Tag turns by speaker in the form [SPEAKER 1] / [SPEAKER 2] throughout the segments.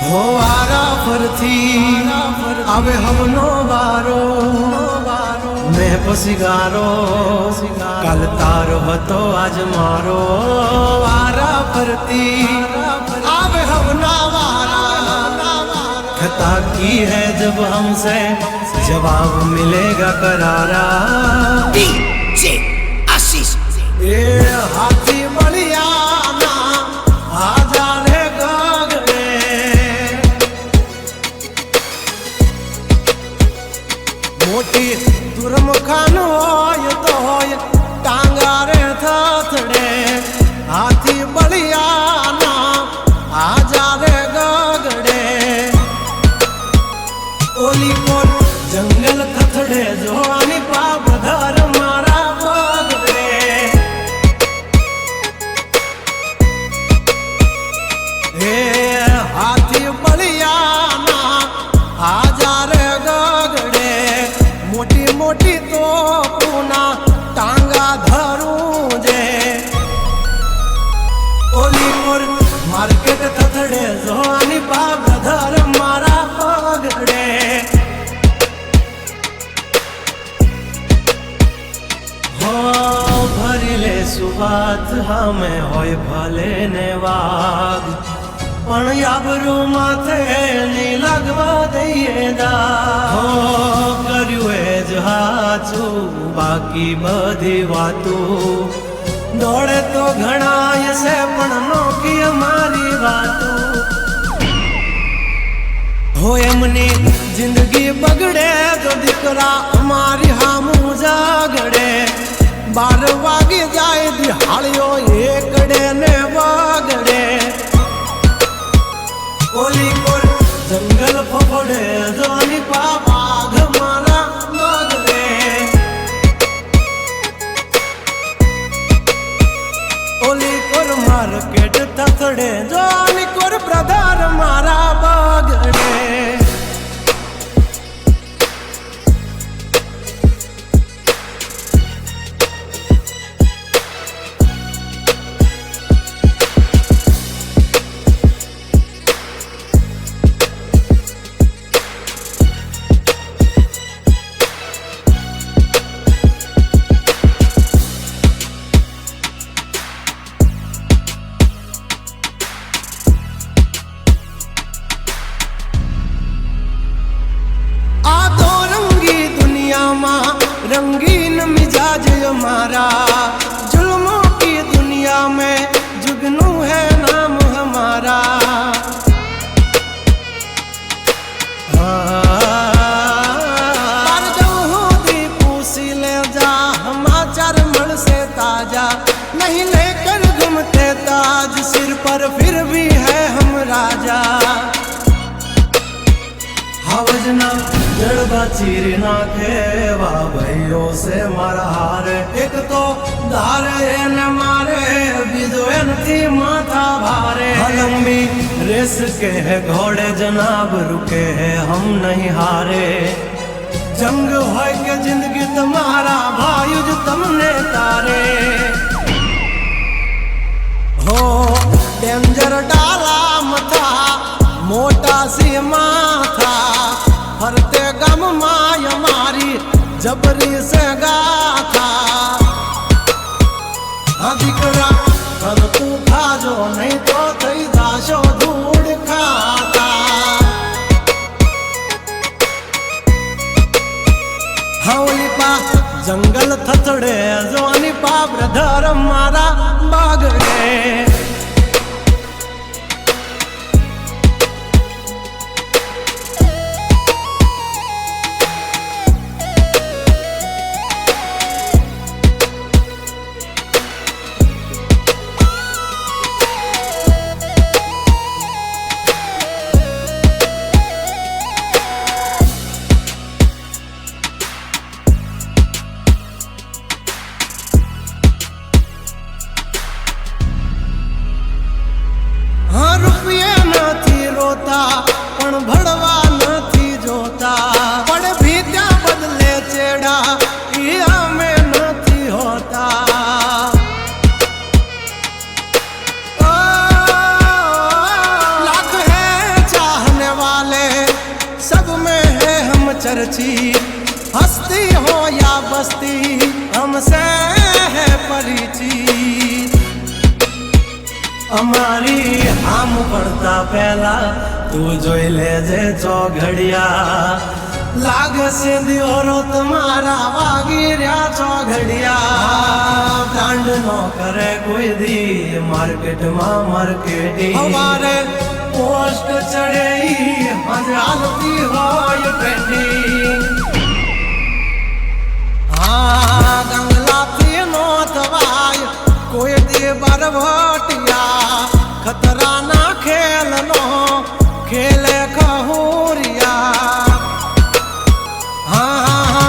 [SPEAKER 1] हो वारा फरथी आवे हमनो वारो मैं पसिगारो काल तारो हतो आज मारो वारा फरती आवे हमना वारा खता की है जब हमसे जवाब मिलेगा करारा
[SPEAKER 2] डीजे आशीष
[SPEAKER 1] ए हाथी बलिया मोटी दुर्मुखान होय तो होय टांगा रे थथड़े हाथी बलिया ना आजा रे गगड़े ओली कोन जंगल थथड़े जोनी पाप धर मारा बगड़े हे हाथी बलिया ना आजा रे मोटी मोटी तो पूना टांगा धरू जे ओली मोर मार्केट थथड़े जोनी बाब धर मारा पगड़े हो भरिले सुबात हमें होय भले ने वाग पण याबरू माथे नी लगवा दઈએ दા हो કર્યું એ જ હાચું બાકી બધી વાતો દોડે તો ઘણાય છે પણ નોકી અમારી વાતો हो એમની જિંદગી બગડે તો દીકરા અમારી હામું જાગડે 12 વાગે જાય દિહાળીઓ એકડે ને વાગડે ओली कोर जंगल फफड़े जोनी बाघ मारा मगरे ओली कोर मार्केट थथड़े जोनी कोर ब्रदर मारा बगड़े रंगीन मिजाज हमारा जुल्मों की दुनिया में जुगनू है नाम हमारा पर जो दी पूसी ले जा समाचार मन से ताजा नहीं लेकर घूमते ताज सिर पर फिर भी है हम राजा हवजना जड़बा चीर नाखे वाह भाइयों से मारा हार एक तो धारे न मारे बीजो थी माथा भारे लंबी रेस के है घोड़े जनाब रुके हैं हम नहीं हारे जंग हो के जिंदगी तुम्हारा भाई जो तुमने तारे हो डेंजर डाला मथा मोटा सी माथा फरते गम माय मारी जबरी से गाथा अधिकरा कर तू खाजो नहीं तो थई जाशो धूड़ खाता हवली पा जंगल थथड़े जोनी पा ब्रदर मारा बागड़े चर्चित, हस्ती हो या बस्ती हमसे है परिचित। અમારી આમ પડતા પહેલા તું જોઈ લેજે ચોઘડિયા, લાગશે દિયોરો તમારા વાગી રહ્યા ચોઘડિયા। બ્રાન્ડ નો કરે કોઈ દી માર્કેટમાં માર્કેટિંગ, અમારે પોસ્ટ ચડે હાલતી હોય ટ્રેન્ડિંગ। હા ગંગલાથી નો થવાય કોઈ દી બરવટિયા, ખતરા ના ખેલ નો ખેલે ખહુરિયા। હા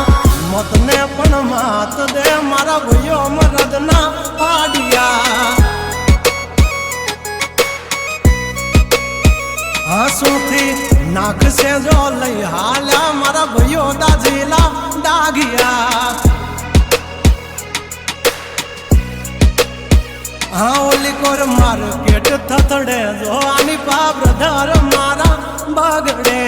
[SPEAKER 1] મત ને પણ માત દે મારા ભાઈઓ મરદ ના પાડિયા। હસુથી નાખશે જો લઈ હાલ્યા મારા ભાઈઓ દાજીલા દાગિયા। હા ઓલી કોર માર્કેટ થથડે જો આની પા બ્રધર મારા બગડે।